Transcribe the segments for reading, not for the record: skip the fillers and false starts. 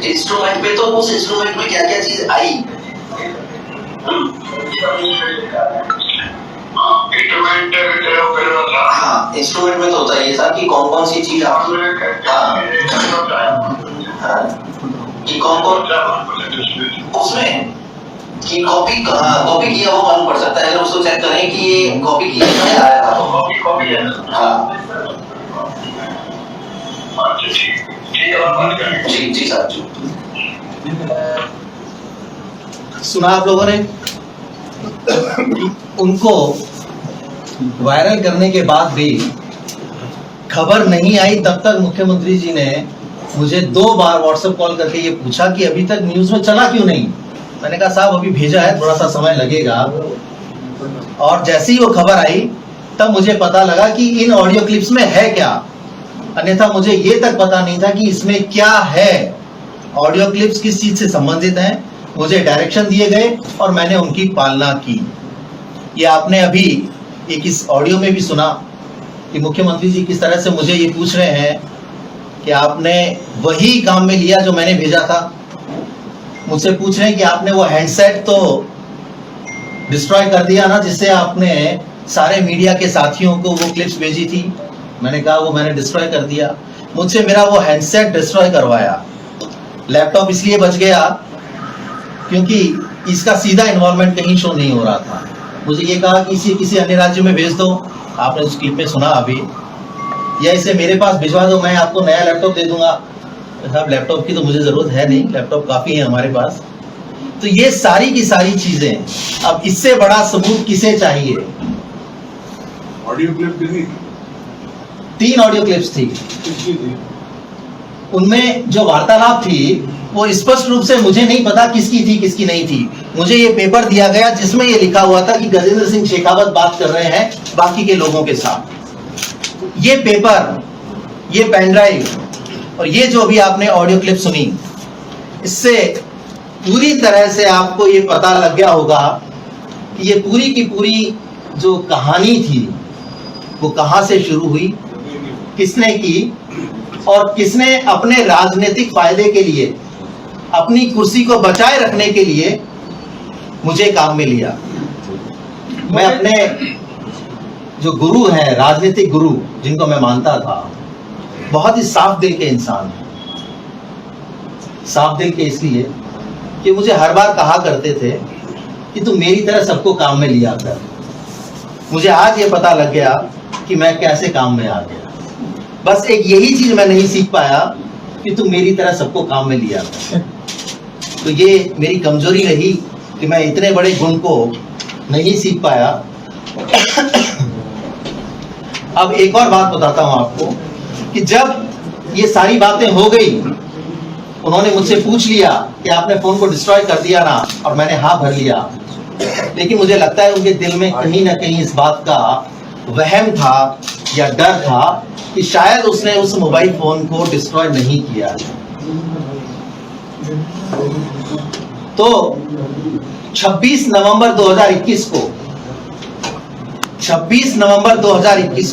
Instrument पे, तो उस इंस्ट्रूमेंट में क्या क्या चीज आई? हाँ, इंस्ट्रूमेंट में तो होता है ये साहब कि कौन कौन सी चीज आप कि कौन उसमें कि कॉपी किया वो मालूम पड़ सकता है अगर उसको चेक करें कि ये कॉपी किया नहीं आया था तो कॉपी है। हाँ जी जी साहब जी। सुना आप लोगों ने? उनको वायरल करने के बाद भी खबर नहीं आई, तब तक मुख्यमंत्री जी ने मुझे 2 बार व्हाट्सएप कॉल करके ये पूछा कि अभी तक न्यूज में चला क्यों नहीं। मैंने कहा साहब अभी भेजा है, थोड़ा सा समय लगेगा। और जैसे ही वो खबर आई तब मुझे पता लगा कि इन ऑडियो क्लिप्स में है क्या, अन्यथा मुझे ये तक पता नहीं था कि इसमें क्या है। ऑडियो क्लिप्स किस चीज से संबंधित हैं, मुझे डायरेक्शन दिए गए और मैंने उनकी पालना की। ये आपने अभी एक इस ऑडियो में भी सुना कि मुख्यमंत्री जी किस तरह से मुझे ये पूछ रहे हैं कि आपने वही काम में लिया जो मैंने भेजा था। मुझसे पूछ रहे हैं कि आपने वो हैंडसेट तो डिस्ट्रॉय कर दिया ना, जिससे आपने सारे मीडिया के साथियों को वो क्लिप्स भेजी थी। मैंने कहा वो मैंने डिस्ट्रॉय कर दिया। मुझसे मेरा वो हैंडसेट डिस्ट्रॉय करवाया। लैपटॉप इसलिए बच गया क्योंकि इसका सीधा इन्वॉल्वमेंट कहीं शो नहीं हो रहा था। मुझे ये कहा कि इसे किसी अन्य राज्य में भेज दो, आपने उस क्लिप में सुना अभी, या इसे मेरे पास भिजवा दो, मैं आपको नया लैपटॉप दे दूंगा। साहब लैपटॉप की तो मुझे जरूरत है नहीं, लैपटॉप काफी है हमारे पास। तो ये सारी की सारी चीजें, अब इससे बड़ा सबूत किसे चाहिए? ऑडियो क्लिप कितनी? 3 ऑडियो क्लिप्स थी। उनमें जो वार्तालाप थी वो स्पष्ट रूप से मुझे नहीं पता किसकी थी किसकी नहीं थी। मुझे ये पेपर दिया गया जिसमें ये लिखा हुआ था कि गजेंद्र सिंह शेखावत बात कर रहे हैं बाकी के लोगों के साथ। ये पेपर, ये पेन ड्राइव और ये जो भी आपने ऑडियो क्लिप सुनी, इससे पूरी तरह से आपको ये पता लग गया होगा कि ये पूरी की पूरी जो कहानी थी वो कहां से शुरू हुई, किसने की और किसने अपने राजनीतिक फायदे के लिए, अपनी कुर्सी को बचाए रखने के लिए मुझे काम में लिया। मैं अपने जो गुरु हैं, राजनीतिक गुरु जिनको मैं मानता था, बहुत ही साफ दिल के इंसान हैं। साफ दिल के इसलिए कि मुझे हर बार कहा करते थे कि तू मेरी तरह सबको काम में लिया कर। मुझे आज ये पता लग गया कि मैं कैसे काम में आ गया। बस एक यही चीज मैं नहीं सीख पाया कि तू मेरी तरह सबको काम में लिया कर। तो ये मेरी कमजोरी रही कि मैं इतने बड़े गुण को नहीं सीख पाया। अब एक और बात बताता हूं आपको कि जब ये सारी बातें हो गई, उन्होंने मुझसे पूछ लिया कि आपने फोन को डिस्ट्रॉय कर दिया ना, और मैंने हाँ भर लिया। लेकिन मुझे लगता है उनके दिल में कहीं ना कहीं इस बात का वहम था या डर था कि शायद उसने उस मोबाइल फोन को डिस्ट्रॉय नहीं किया। तो 26 नवंबर 2021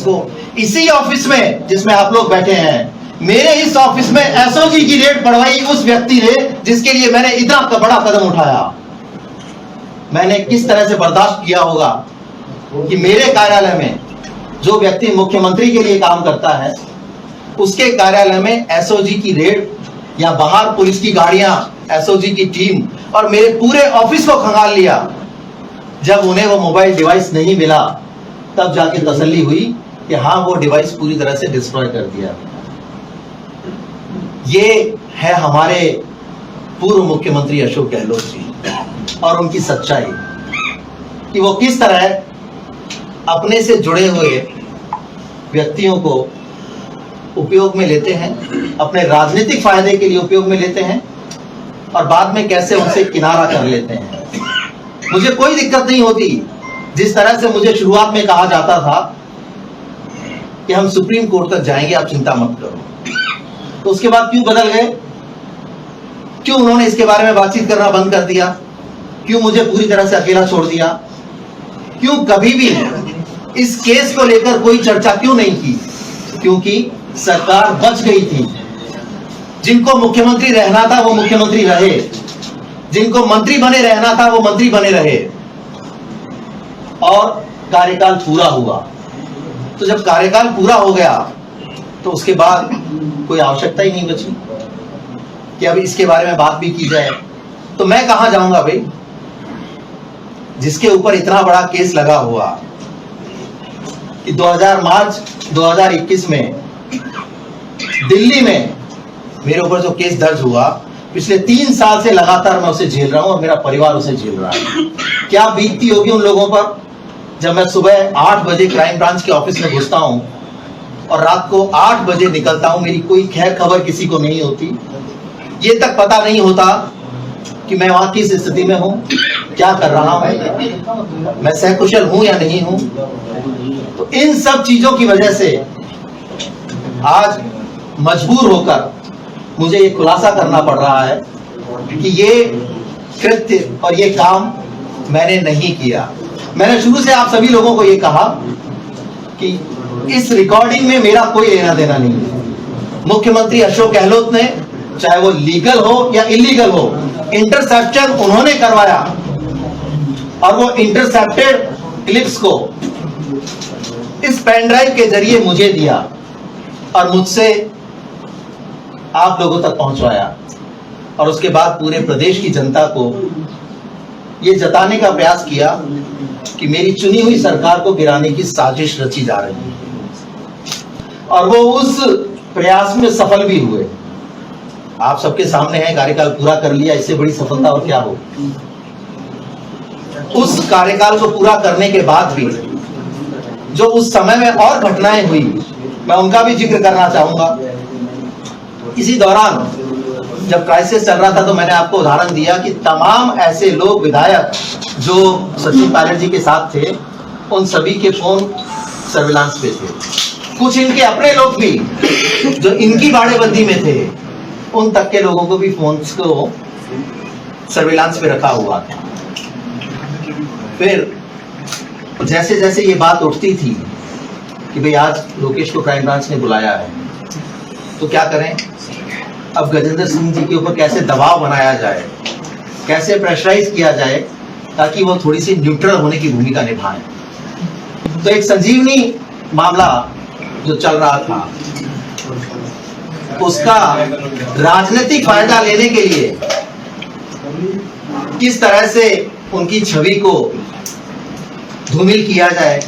को इसी ऑफिस में जिसमें आप लोग बैठे हैं, मेरे इस ऑफिस में एसओजी की रेड पड़वाई उस व्यक्ति ने जिसके लिए मैंने इतना बड़ा कदम उठाया। मैंने किस तरह से बर्दाश्त किया होगा कि मेरे कार्यालय में जो व्यक्ति मुख्यमंत्री के लिए काम करता है, उसके कार्यालय में एसओजी की रेड, या बाहर पुलिस की गाड़ियां, एसओजी की टीम और मेरे पूरे ऑफिस को खंगाल लिया। जब उन्हें वो मोबाइल डिवाइस नहीं मिला तब जाके तसल्ली हुई कि हाँ वो डिवाइस पूरी तरह से डिस्ट्रॉय कर दिया। ये है हमारे पूर्व मुख्यमंत्री अशोक गहलोत जी और उनकी सच्चाई कि वो किस तरह अपने से जुड़े हुए व्यक्तियों को उपयोग में लेते हैं, अपने राजनीतिक फायदे के लिए उपयोग में लेते हैं और बाद में कैसे उनसे किनारा कर लेते हैं। मुझे कोई दिक्कत नहीं होती जिस तरह से मुझे शुरुआत में कहा जाता था कि हम सुप्रीम कोर्ट तक जाएंगे, आप चिंता मत करो। तो उसके बाद क्यों बदल गए? क्यों उन्होंने इसके बारे में बातचीत करना बंद कर दिया? क्यों मुझे पूरी तरह से अकेला छोड़ दिया? क्यों कभी भी इस केस को लेकर कोई चर्चा क्यों नहीं की? क्योंकि सरकार बच गई थी। जिनको मुख्यमंत्री रहना था वो मुख्यमंत्री रहे, जिनको मंत्री बने रहना था वो मंत्री बने रहे, और कार्यकाल पूरा हुआ। तो जब कार्यकाल पूरा हो गया तो उसके बाद कोई आवश्यकता ही नहीं बची कि अब इसके बारे में बात भी की जाए। तो मैं कहां जाऊंगा भाई, जिसके ऊपर इतना बड़ा केस लगा हुआ कि मार्च 2021 में दिल्ली में मेरे ऊपर जो केस दर्ज हुआ, पिछले 3 साल से लगातार मैं उसे झेल रहा हूं और मेरा परिवार उसे झेल रहा है। क्या बीतती होगी उन लोगों पर जब मैं सुबह 8 बजे क्राइम ब्रांच के ऑफिस में घुसता हूं और रात को 8 बजे निकलता हूं, मेरी कोई खैर खबर किसी को नहीं होती, ये तक पता नहीं होता कि मैं वहां किस स्थिति में हूं, क्या कर रहा हूं, मैं सकुशल हूं या नहीं हूं। तो इन सब चीजों की वजह से आज मजबूर होकर मुझे ये खुलासा करना पड़ रहा है कि ये कृत्य और ये काम मैंने नहीं किया। मैंने शुरू से आप सभी लोगों को ये कहा कि इस रिकॉर्डिंग में मेरा कोई लेना देना नहीं है। मुख्यमंत्री अशोक गहलोत ने, चाहे वो लीगल हो या इलीगल हो, इंटरसेप्शन उन्होंने करवाया और वो इंटरसेप्टेड क्लिप्स को इस पेन ड्राइव के जरिए मुझे दिया और मुझसे आप लोगों तक पहुंचवाया, और उसके बाद पूरे प्रदेश की जनता को ये जताने का प्रयास किया कि मेरी चुनी हुई सरकार को गिराने की साजिश रची जा रही है, और वो उस प्रयास में सफल भी हुए। आप सबके सामने है, कार्यकाल पूरा कर लिया, इससे बड़ी सफलता और क्या हो। उस कार्यकाल को पूरा करने के बाद भी जो उस समय में और घटनाएं हुई, मैं उनका भी जिक्र करना चाहूंगा। इसी दौरान जब क्राइसिस चल रहा था तो मैंने आपको उदाहरण दिया कि तमाम ऐसे लोग, विधायक जो सचिन पायलट जी के साथ थे, उन सभी के फोन सर्विलांस पे थे। कुछ इनके अपने लोग भी जो इनकी बाड़ेबंदी में थे, उन तक के लोगों को भी फोन्स को सर्विलांस पे रखा हुआ था। फिर जैसे जैसे ये बात उठती थी कि भाई आज लोकेश को क्राइम ब्रांच ने बुलाया है, तो क्या करें, अब गजेंद्र सिंह जी के ऊपर कैसे दबाव बनाया जाए, कैसे प्रेशराइज किया जाए ताकि वो थोड़ी सी न्यूट्रल होने की भूमिका निभाएं। तो एक संजीवनी मामला जो चल रहा था, उसका राजनीतिक फायदा लेने के लिए किस तरह से उनकी छवि को धूमिल किया जाए,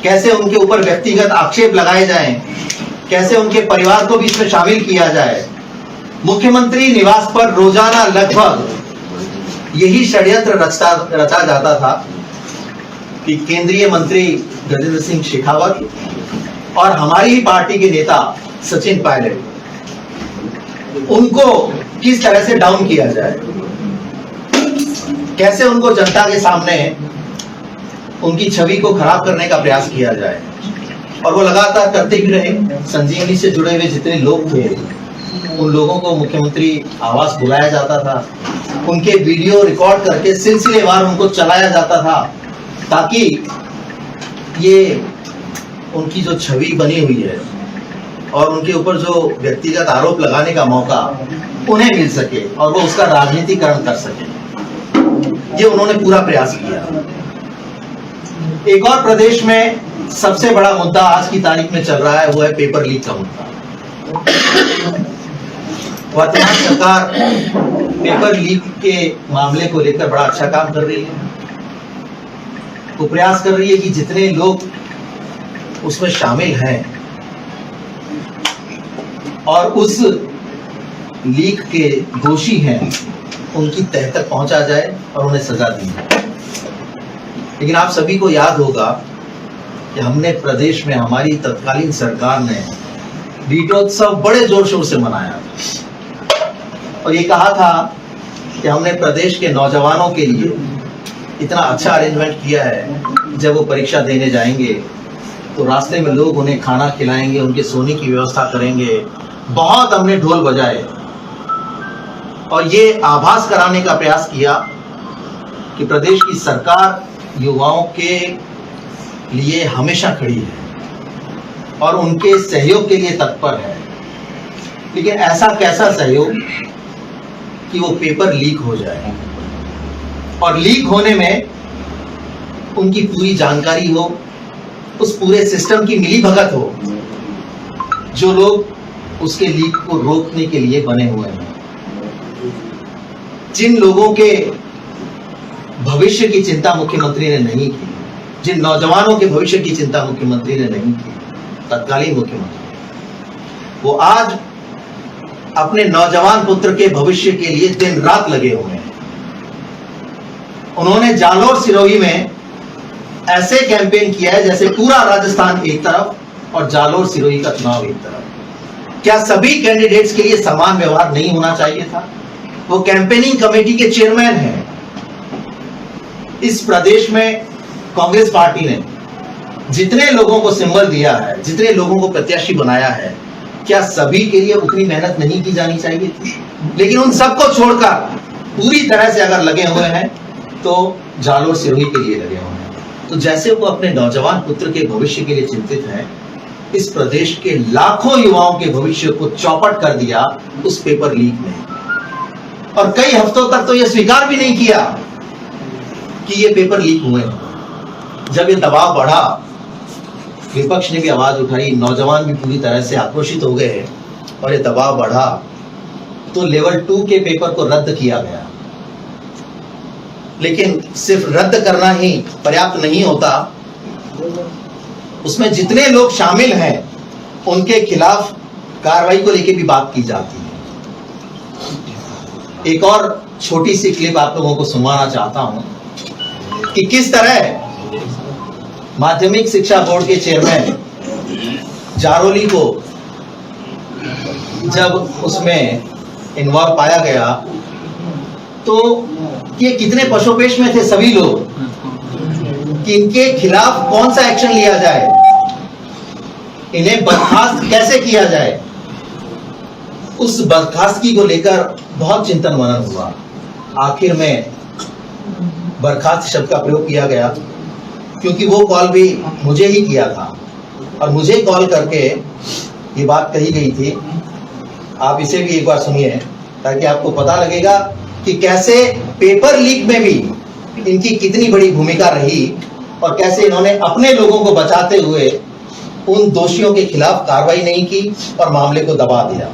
कैसे उनके ऊपर व्यक्तिगत आक्षेप लगाए जाएं, कैसे उनके परिवार को भी इसमें शामिल किया जाए। मुख्यमंत्री निवास पर रोजाना लगभग यही षड्यंत्र रचा जाता था कि केंद्रीय मंत्री गजेंद्र सिंह शेखावत और हमारी ही पार्टी के नेता सचिन पायलट, उनको किस तरह से डाउन किया जाए, कैसे उनको जनता के सामने उनकी छवि को खराब करने का प्रयास किया जाए। और वो लगातार करते भी रहे। संजीवनी से जुड़े हुए जितने लोग थे, उन लोगों को मुख्यमंत्री आवास बुलाया जाता था, उनके वीडियो रिकॉर्ड करके सिलसिलेवार उनको चलाया जाता था, ताकि ये उनकी जो छवि बनी हुई है और उनके ऊपर जो व्यक्तिगत आरोप लगाने का मौका उन्हें मिल सके और वो उसका राजनीतिकरण कर सके। ये उन्होंने पूरा प्रयास किया। एक और प्रदेश में सबसे बड़ा मुद्दा आज की तारीख में चल रहा है, वो है पेपर लीक का मुद्दा। वर्तमान सरकार पेपर लीक के मामले को लेकर बड़ा अच्छा काम कर रही है। वो प्रयास कर रही है कि जितने लोग उसमें शामिल हैं और उस लीक के दोषी हैं, उनकी तह तक पहुंचा जाए और उन्हें सजा दी जाए। लेकिन आप सभी को याद होगा कि हमने प्रदेश में, हमारी तत्कालीन सरकार ने दीपोत्सव बड़े जोर शोर से मनाया और ये कहा था कि हमने प्रदेश के नौजवानों के लिए इतना अच्छा अरेंजमेंट किया है, जब वो परीक्षा देने जाएंगे तो रास्ते में लोग उन्हें खाना खिलाएंगे, उनके सोने की व्यवस्था करेंगे। बहुत हमने ढोल बजाए और ये आभास कराने का प्रयास किया कि प्रदेश की सरकार युवाओं के लिए हमेशा खड़ी है और उनके सहयोग के लिए तत्पर है। लेकिन ऐसा कैसा सहयोग कि वो पेपर लीक हो जाए और लीक होने में उनकी पूरी जानकारी हो, उस पूरे सिस्टम की मिलीभगत हो, जो लोग उसके लीक को रोकने के लिए बने हुए हैं, जिन लोगों के भविष्य की चिंता मुख्यमंत्री ने नहीं की, जिन नौजवानों के भविष्य की चिंता मुख्यमंत्री ने नहीं की, तत्कालीन मुख्यमंत्री, वो आज अपने नौजवान पुत्र के भविष्य के लिए दिन रात लगे हुए हैं। उन्होंने जालोर सिरोही में ऐसे कैंपेन किया है जैसे पूरा राजस्थान एक तरफ और जालोर सिरोही का चुनाव एक तरफ। क्या सभी कैंडिडेट्स के लिए समान व्यवहार नहीं होना चाहिए था? वो कैंपेनिंग कमेटी के चेयरमैन हैं। इस प्रदेश में कांग्रेस पार्टी ने जितने लोगों को सिंबल दिया है, जितने लोगों को प्रत्याशी बनाया है, क्या सभी के लिए उतनी मेहनत नहीं की जानी चाहिए थी? लेकिन उन सबको छोड़कर पूरी तरह से अगर लगे हुए हैं तो जालोर सिरोही के लिए लगे हुए हैं। तो जैसे वो अपने नौजवान पुत्र के भविष्य के लिए चिंतित हैं, इस प्रदेश के लाखों युवाओं के भविष्य को चौपट कर दिया उस पेपर लीक ने। और कई हफ्तों तक तो यह स्वीकार भी नहीं किया कि ये पेपर लीक हुए। जब ये दबाव बढ़ा, विपक्ष ने भी आवाज उठाई, नौजवान भी पूरी तरह से आक्रोशित हो गए और ये दबाव बढ़ा तो लेवल 2 के पेपर को रद्द किया गया। लेकिन सिर्फ रद्द करना ही पर्याप्त नहीं होता, उसमें जितने लोग शामिल हैं उनके खिलाफ कार्रवाई को लेकर भी बात की जाती है। एक और छोटी सी क्लिप आप लोगों को सुनाना चाहता हूं कि किस तरह माध्यमिक शिक्षा बोर्ड के चेयरमैन जारोली को जब उसमें इन्वॉल्व पाया गया तो ये कितने पशोपेश में थे सभी लोग कि इनके खिलाफ कौन सा एक्शन लिया जाए, इन्हें बर्खास्त कैसे किया जाए। उस बर्खास्तगी को लेकर बहुत चिंतन मनन हुआ। आखिर में बर्खास्त शब्द का प्रयोग किया गया क्योंकि वो कॉल भी मुझे ही किया था और मुझे कॉल करके ये बात कही गई थी। आप इसे भी एक बार सुनिए ताकि आपको पता लगेगा कि कैसे पेपर लीक में भी इनकी कितनी बड़ी भूमिका रही और कैसे इन्होंने अपने लोगों को बचाते हुए उन दोषियों के खिलाफ कार्रवाई नहीं की और मामले को दबा दिया।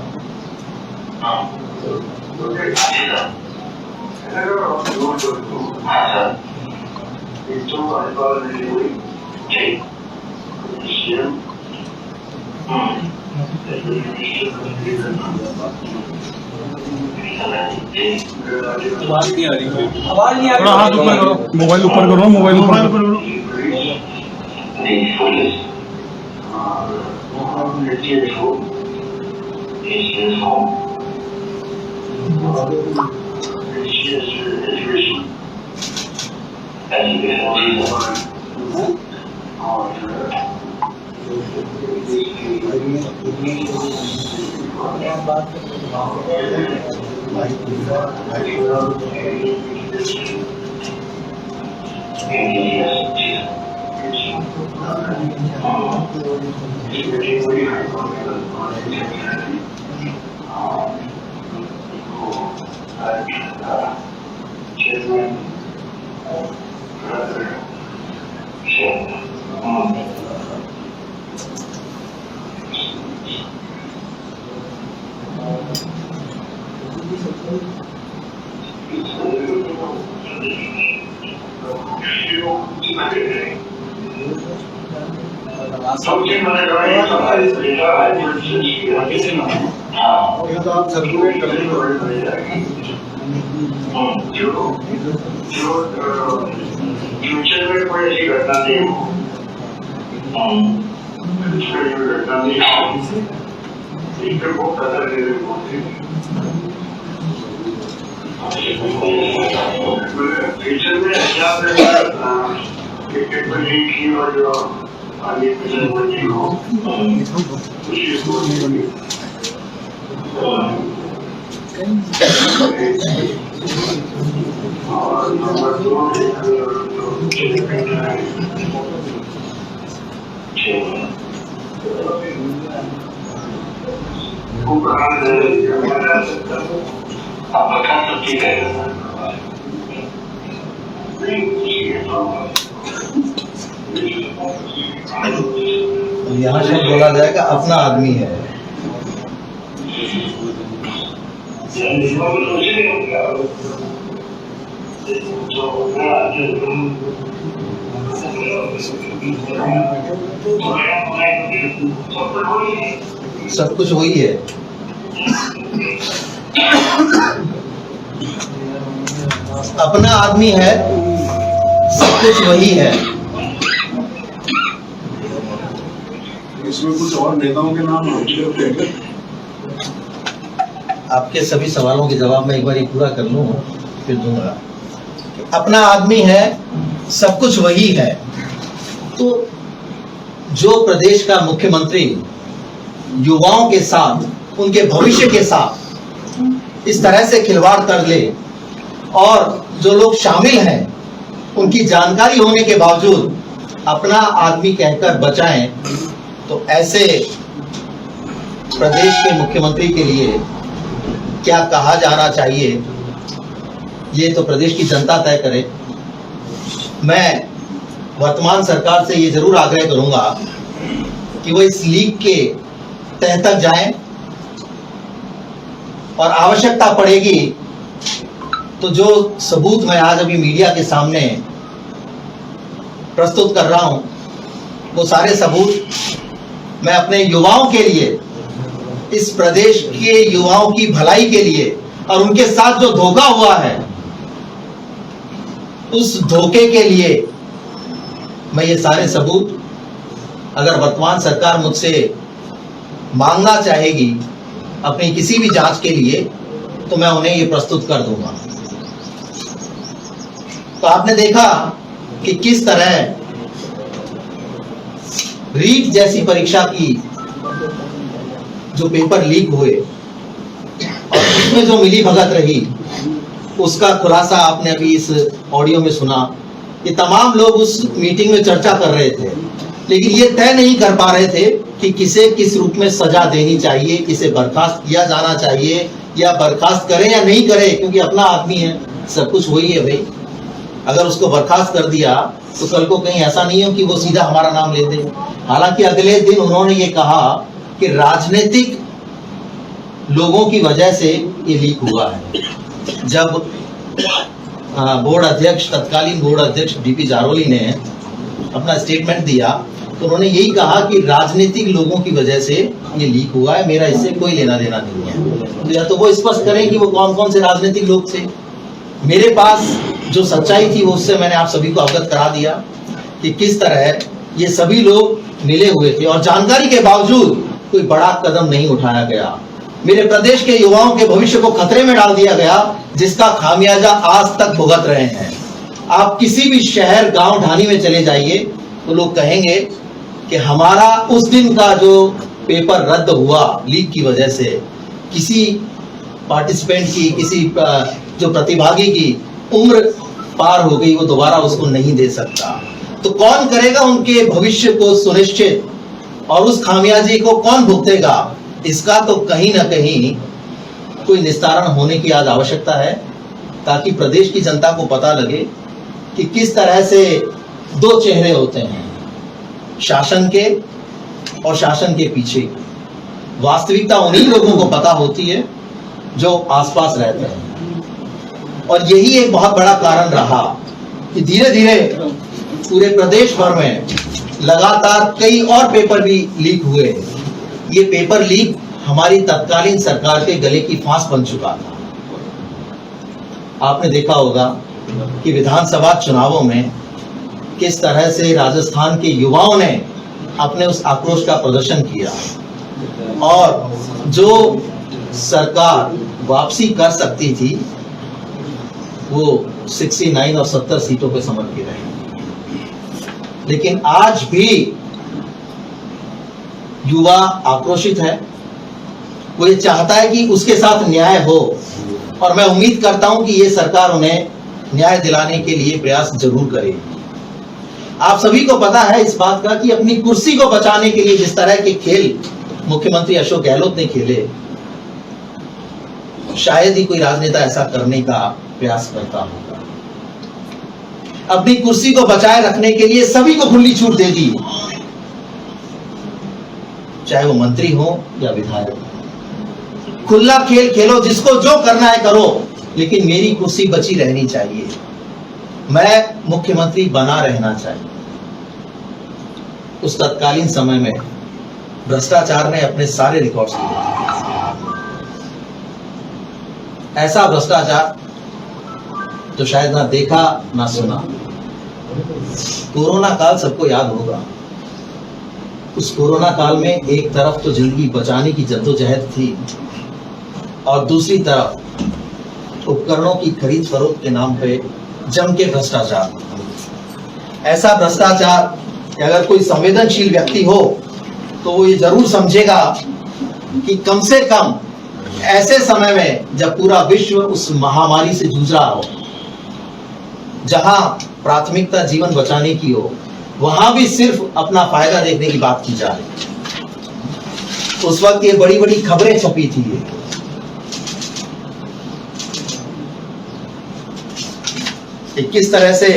आवाज नहीं आ रही, थोड़ा हाथ ऊपर करो, मोबाइल ऊपर करो, मोबाइल ऊपर करो। तो आप सर्कुलेट कर फ्यूचर में कोई ऐसी घटना नहीं हो, कदर दे फ्यूचर में क्रिकेट पर लीग की और जो आगे पिछले हो और नंबर 2 यहाँ से बोला जाएगा अपना आदमी है। सब कुछ वही है। अपना आदमी है, सब कुछ वही है। इसमें कुछ और नेताओं के नाम हैं? आपके सभी सवालों के जवाब मैं एक बार पूरा कर लूं फिर दूंगा। अपना आदमी है, सब कुछ वही है। तो जो प्रदेश का मुख्यमंत्री युवाओं के साथ, उनके भविष्य के साथ इस तरह से खिलवाड़ कर ले और जो लोग शामिल हैं उनकी जानकारी होने के बावजूद अपना आदमी कहकर बचाएं, तो ऐसे प्रदेश के मुख्यमंत्री के लिए क्या कहा जाना चाहिए, ये तो प्रदेश की जनता तय करे। मैं वर्तमान सरकार से ये जरूर आग्रह करूंगा कि वो इस लीक के तह तक जाएं और आवश्यकता पड़ेगी तो जो सबूत मैं आज अभी मीडिया के सामने प्रस्तुत कर रहा हूं, वो सारे सबूत मैं अपने युवाओं के लिए, इस प्रदेश के युवाओं की भलाई के लिए और उनके साथ जो धोखा हुआ है उस धोखे के लिए मैं ये सारे सबूत, अगर वर्तमान सरकार मुझसे मांगना चाहेगी अपनी किसी भी जांच के लिए, तो मैं उन्हें ये प्रस्तुत कर दूंगा। तो आपने देखा कि किस तरह रीट जैसी परीक्षा की जो पेपर लीक हुए और उसमें जो मिली भगत रही, उसका खुलासा आपने अभी इस ऑडियो में सुना। ये तमाम लोग उस मीटिंग में चर्चा कर रहे थे, लेकिन ये तय नहीं कर पा रहे थे कि किसे किस रूप में सजा देनी चाहिए, किसे बर्खास्त किया जाना चाहिए या बर्खास्त करें या नहीं करें, क्योंकि अपना आदमी है, सब कुछ वही है भाई। अगर उसको बर्खास्त कर दिया तो कल को कहीं ऐसा नहीं हो कि वो सीधा हमारा नाम ले दे। हालांकि अगले दिन उन्होंने ये कहा कि राजनीतिक लोगों की वजह से ये लीक हुआ है। जब बोर्ड अध्यक्ष, तत्कालीन बोर्ड अध्यक्ष डीपी जारोली ने अपना स्टेटमेंट दिया तो उन्होंने यही कहा कि राजनीतिक लोगों की वजह से ये लीक हुआ है, मेरा इससे कोई लेना देना नहीं है। तो या तो वो स्पष्ट करें कि वो कौन कौन से राजनीतिक लोग थे। मेरे पास जो सच्चाई थी वो उससे मैंने आप सभी को अवगत करा दिया कि किस तरह ये सभी लोग मिले हुए थे और जानकारी के बावजूद कोई बड़ा कदम नहीं उठाया गया। मेरे प्रदेश के युवाओं के भविष्य को खतरे में डाल दिया गया, जिसका खामियाजा आज तक भुगत रहे हैं। आप किसी भी शहर, गांव, ढाणी में चले जाइए तो लोग कहेंगे कि हमारा उस दिन का जो पेपर रद्द हुआ लीक की वजह से, किसी पार्टिसिपेंट की, किसी जो प्रतिभागी की उम्र पार हो गई, वो दोबारा उसको नहीं दे सकता। तो कौन करेगा उनके भविष्य को सुनिश्चित, और उस खामियाजी को कौन भुगतेगा? इसका तो कहीं ना कहीं कोई निस्तारण होने की आज आवश्यकता है, ताकि प्रदेश की जनता को पता लगे कि किस तरह से दो चेहरे होते हैं, शासन के और शासन के पीछे। वास्तविकता उन्हीं लोगों को पता होती है जो आसपास रहते हैं। और यही एक बहुत बड़ा कारण रहा कि धीरे धीरे पूरे प्रदेश भर में लगातार कई और पेपर भी लीक हुए। ये पेपर लीक हमारी तत्कालीन सरकार के गले की फांस बन चुका था। आपने देखा होगा कि विधानसभा चुनावों में किस तरह से राजस्थान के युवाओं ने अपने उस आक्रोश का प्रदर्शन किया और जो सरकार वापसी कर सकती थी वो 69 और 70 सीटों पे समझ के रही। लेकिन आज भी युवा आक्रोशित है, वो ये चाहता है कि उसके साथ न्याय हो, और मैं उम्मीद करता हूं कि ये सरकार उन्हें न्याय दिलाने के लिए प्रयास जरूर करेगी। आप सभी को पता है इस बात का कि अपनी कुर्सी को बचाने के लिए जिस तरह के खेल मुख्यमंत्री अशोक गहलोत ने खेले, शायद ही कोई राजनेता ऐसा करने का प्रयास करता होगा। अपनी कुर्सी को बचाए रखने के लिए सभी को खुली छूट दे दी, चाहे वो मंत्री हो या विधायक। खुला खेल खेलो, जिसको जो करना है करो, लेकिन मेरी कुर्सी बची रहनी चाहिए, मैं मुख्यमंत्री बना रहना चाहिए। उस तत्कालीन समय में भ्रष्टाचार ने अपने सारे रिकॉर्ड्स किए। ऐसा भ्रष्टाचार तो शायद ना देखा ना सुना। कोरोना काल सबको याद होगा। उस कोरोना काल में एक तरफ तो जिंदगी बचाने की जद्दोजहद थी और दूसरी तरफ उपकरणों की खरीद फरोख्त के नाम पे जम के भ्रष्टाचार। ऐसा भ्रष्टाचार कि अगर कोई संवेदनशील व्यक्ति हो तो वो ये जरूर समझेगा कि कम से कम ऐसे समय में जब पूरा विश्व उस महामारी से जूझ रहा हो, जहां प्राथमिकता जीवन बचाने की हो, वहां भी सिर्फ अपना फायदा देखने की बात की जा रही। उस वक्त ये बड़ी बड़ी खबरें छपी थी। किस तरह से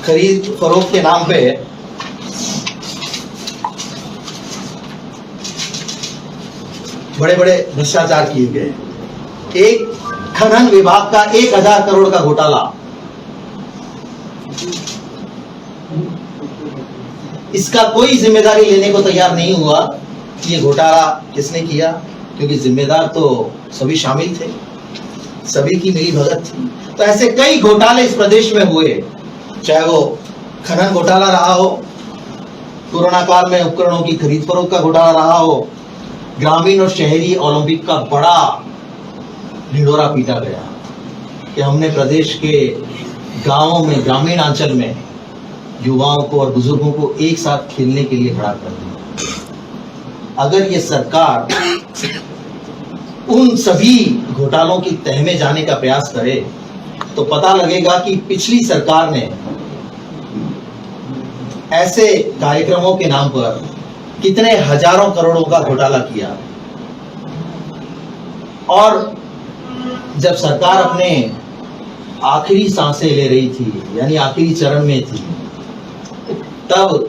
खरीद फरोख्त के नाम पे बड़े बड़े भ्रष्टाचार किए गए। एक खनन विभाग का 1000 करोड़ का घोटाला, इसका कोई जिम्मेदारी लेने को तैयार नहीं हुआ कि ये घोटाला किसने किया, क्योंकि जिम्मेदार तो सभी शामिल थे, सभी की मिली भगत थी। तो ऐसे कई घोटाले इस प्रदेश में हुए, चाहे वो खनन घोटाला रहा हो, कोरोना काल में उपकरणों की खरीद फरोख्त का घोटाला रहा हो, ग्रामीण और शहरी ओलंपिक का बड़ा ढिंढोरा पीटा गया कि हमने प्रदेश के गांवों में, ग्रामीण अंचल में युवाओं को और बुजुर्गों को एक साथ खेलने के लिए खड़ा कर दिया। अगर ये सरकार उन सभी घोटालों की तह में जाने का प्रयास करे तो पता लगेगा कि पिछली सरकार ने ऐसे कार्यक्रमों के नाम पर कितने हजारों करोड़ों का घोटाला किया। और जब सरकार अपने आखिरी सांसें ले रही थी, यानी आखिरी चरण में थी, तब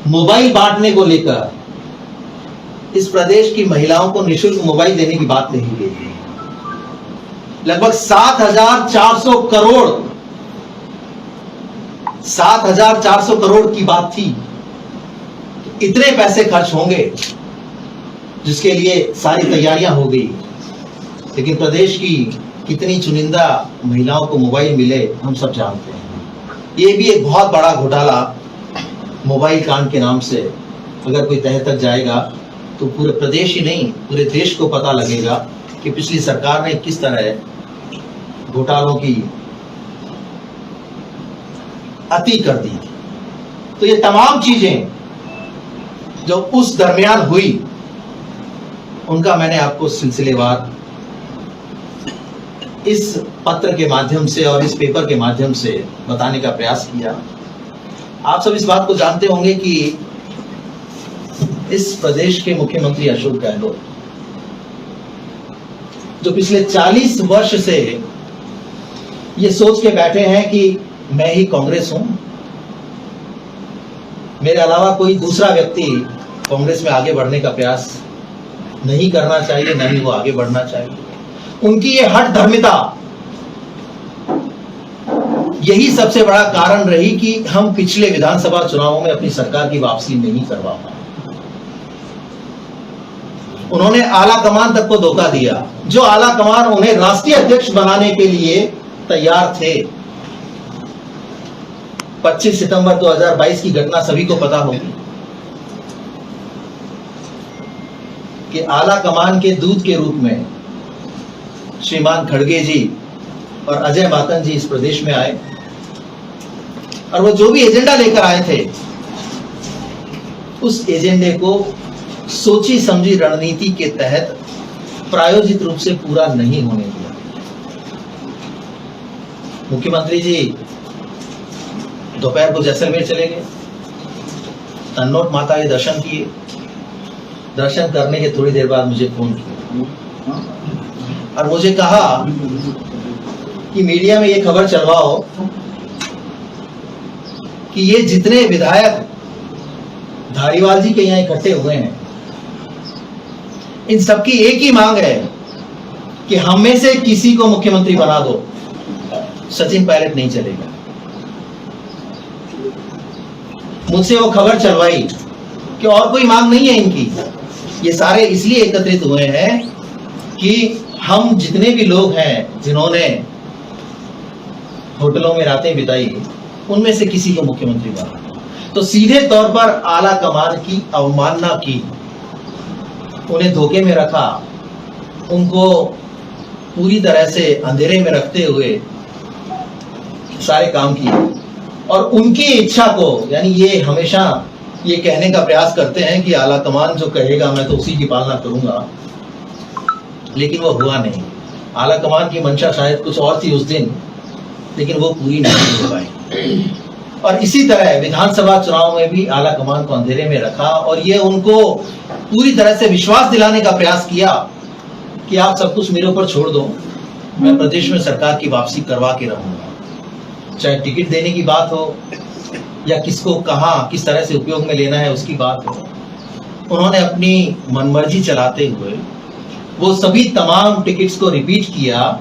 मोबाइल बांटने को लेकर इस प्रदेश की महिलाओं को निःशुल्क मोबाइल देने की बात कही गई थी। लगभग 7,400 करोड़ 7,400 करोड़ की बात थी। इतने पैसे खर्च होंगे जिसके लिए सारी तैयारियां हो गई, लेकिन प्रदेश की कितनी चुनिंदा महिलाओं को मोबाइल मिले हम सब जानते हैं। ये भी एक बहुत बड़ा घोटाला मोबाइल कांड के नाम से अगर कोई तह तक जाएगा तो पूरे प्रदेश ही नहीं, पूरे देश को पता लगेगा कि पिछली सरकार ने किस तरह घोटालों की अति कर दी। तो ये तमाम चीजें जो उस दरमियान हुई, उनका मैंने आपको सिलसिलेवार इस पत्र के माध्यम से और इस पेपर के माध्यम से बताने का प्रयास किया। आप सब इस बात को जानते होंगे कि इस प्रदेश के मुख्यमंत्री अशोक गहलोत, जो पिछले 40 वर्ष से ये सोच के बैठे हैं कि मैं ही कांग्रेस हूं, मेरे अलावा कोई दूसरा व्यक्ति कांग्रेस में आगे बढ़ने का प्रयास नहीं करना चाहिए, न ही वो आगे बढ़ना चाहिए। उनकी ये हठ धर्मिता यही सबसे बड़ा कारण रही कि हम पिछले विधानसभा चुनावों में अपनी सरकार की वापसी नहीं करवा पाए। उन्होंने आला कमान तक को धोखा दिया, जो आला कमान उन्हें राष्ट्रीय अध्यक्ष बनाने के लिए तैयार थे। 25 सितंबर 2022 की घटना सभी को पता होगी कि आला कमान के दूत के रूप में श्रीमान खड़गे जी और अजय माकन जी इस प्रदेश में आए, और वो जो भी एजेंडा लेकर आए थे, उस एजेंडे को सोची समझी रणनीति के तहत प्रायोजित रूप से पूरा नहीं होने दिया। मुख्यमंत्री जी दोपहर को जैसलमेर चले गए, तन्नोट माता के दर्शन किए। दर्शन करने के थोड़ी देर बाद मुझे फोन किया और मुझे कहा कि मीडिया में ये खबर चलवाओ कि ये जितने विधायक धारीवाल जी के यहाँ इकट्ठे हुए हैं, इन सबकी एक ही मांग है कि हम में से किसी को मुख्यमंत्री बना दो, सचिन पायलट नहीं चलेगा। मुझसे वो खबर चलवाई कि और कोई मांग नहीं है इनकी। ये सारे इसलिए एकत्रित हुए हैं कि हम जितने भी लोग हैं जिन्होंने होटलों में रातें बिताई, उनमें से किसी को मुख्यमंत्री बना। तो सीधे तौर पर आला कमान की अवमानना की, उन्हें धोखे में रखा, उनको पूरी तरह से अंधेरे में रखते हुए सारे काम किए और उनकी इच्छा को, यानी ये हमेशा ये कहने का प्रयास करते हैं कि आला कमान जो कहेगा मैं तो उसी की पालना करूंगा, लेकिन वो हुआ नहीं। आला कमान की मंशा शायद कुछ और थी उस दिन, लेकिन वो पूरी नहीं हो पाई। और इसी तरह विधानसभा चुनाव में भी आला कमान को अंधेरे में रखा और ये उनको पूरी तरह से विश्वास दिलाने का प्रयास किया कि आप सब कुछ मेरे ऊपर छोड़ दो, मैं प्रदेश में सरकार की वापसी करवा के रहूंगा। चाहे टिकट देने की बात हो या किसको कहाँ किस तरह से उपयोग में लेना है उसकी बात हो, उन्होंने अपनी मनमर्जी चलाते हुए वो सभी तमाम टिकट्स को रिपीट किया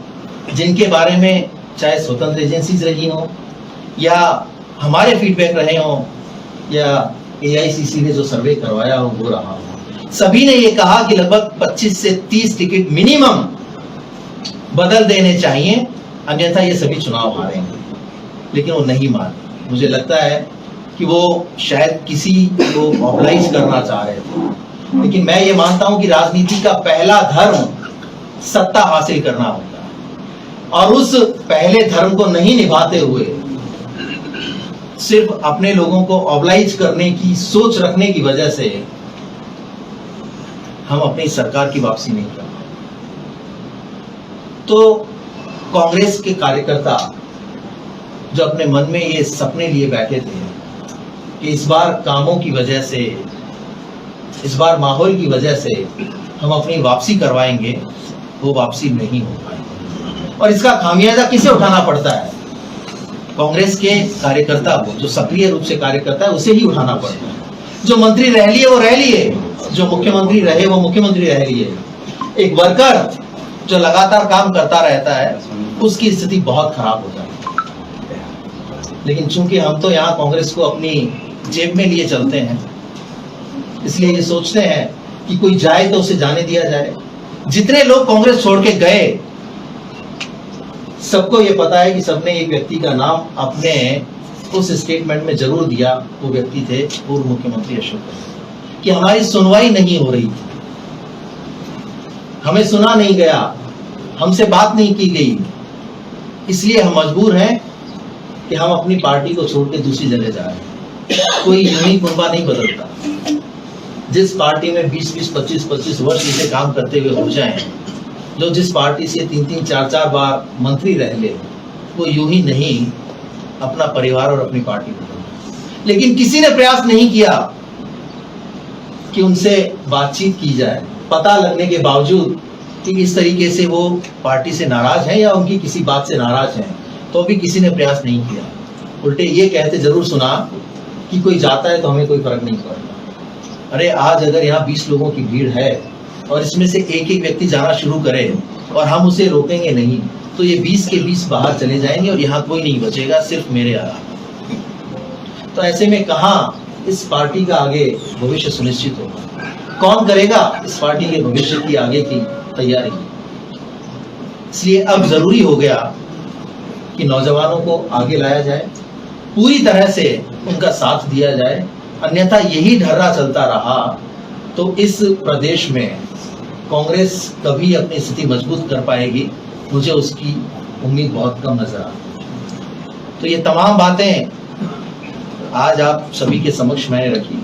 जिनके बारे में चाहे स्वतंत्र एजेंसीज रही हो या हमारे फीडबैक रहे हो या AICC ने जो सर्वे करवाया हो वो रहा हो। सभी ने ये कहा कि लगभग 25 से 30 टिकट मिनिमम बदल देने चाहिए, अन्यथा ये सभी चुनाव हारेंगे। लेकिन वो नहीं माने। मुझे लगता है कि वो शायद किसी को मोबिलाइज करना चाह रहे थे, लेकिन मैं ये मानता हूं कि राजनीति का पहला धर्म सत्ता हासिल करना होता है और उस पहले धर्म को नहीं निभाते हुए सिर्फ अपने लोगों को ऑबलाइज करने की सोच रखने की वजह से हम अपनी सरकार की वापसी नहीं कर पाए। तो कांग्रेस के कार्यकर्ता जो अपने मन में ये सपने लिए बैठे थे कि इस बार कामों की वजह से, इस बार माहौल की वजह से हम अपनी वापसी करवाएंगे, वो वापसी नहीं हो पाई और इसका खामियाजा किसे उठाना पड़ता है? कांग्रेस के कार्यकर्ता को, जो सक्रिय रूप से कार्यकर्ता है, उसे ही उठाना पड़ता है। जो मंत्री रह लिए वो रह लिए, जो मुख्यमंत्री रहे वो मुख्यमंत्री रह लिए। एक वर्कर जो लगातार काम करता रहता है उसकी स्थिति बहुत खराब हो जाती है। लेकिन चूंकि हम तो यहाँ कांग्रेस को अपनी जेब में लिए चलते हैं, इसलिए ये सोचते हैं कि कोई जाए तो उसे जाने दिया जाए। जितने लोग कांग्रेस छोड़ के गए, सबको ये पता है कि सबने एक व्यक्ति का नाम अपने उस स्टेटमेंट में जरूर दिया। वो व्यक्ति थे पूर्व मुख्यमंत्री अशोक गहलोत, कि हमारी सुनवाई नहीं हो रही थी, हमें सुना नहीं गया, हमसे बात नहीं की गई, इसलिए हम मजबूर हैं कि हम अपनी पार्टी को छोड़ के दूसरी जगह जा रहे हैं। कोई यूं कुंबा नहीं बदलता। जिस पार्टी में 20-20, 25-25 वर्ष इसे काम करते हुए हो जाएं, जो जिस पार्टी से 3-3, 4-4 बार मंत्री रह ले, वो यूं ही नहीं अपना परिवार और अपनी पार्टी बदलता। लेकिन किसी ने प्रयास नहीं किया कि उनसे बातचीत की जाए, पता लगने के बावजूद कि इस तरीके से वो पार्टी से नाराज हैं या उनकी किसी बात से नाराज हैं, तो भी किसी ने प्रयास नहीं किया। उल्टे ये कहते जरूर सुना कि कोई जाता है तो हमें कोई फर्क नहीं पड़ता। अरे आज अगर यहाँ 20 लोगों की भीड़ है और इसमें से एक एक व्यक्ति जाना शुरू करे और हम उसे रोकेंगे नहीं, तो ये 20 के 20 बाहर चले जाएंगे और यहाँ कोई नहीं बचेगा, सिर्फ मेरे अलावा। तो ऐसे में कहाँ इस पार्टी का आगे भविष्य सुनिश्चित होगा? कौन करेगा इस पार्टी के भविष्य की आगे की तैयारी? इसलिए अब जरूरी हो गया कि नौजवानों को आगे लाया जाए, पूरी तरह से उनका साथ दिया जाए। अन्यथा यही ढर्रा चलता रहा तो इस प्रदेश में कांग्रेस कभी अपनी स्थिति मजबूत कर पाएगी, मुझे उसकी उम्मीद बहुत कम नजर आती है। तो ये तमाम बातें आज आप सभी के समक्ष मैंने रखी।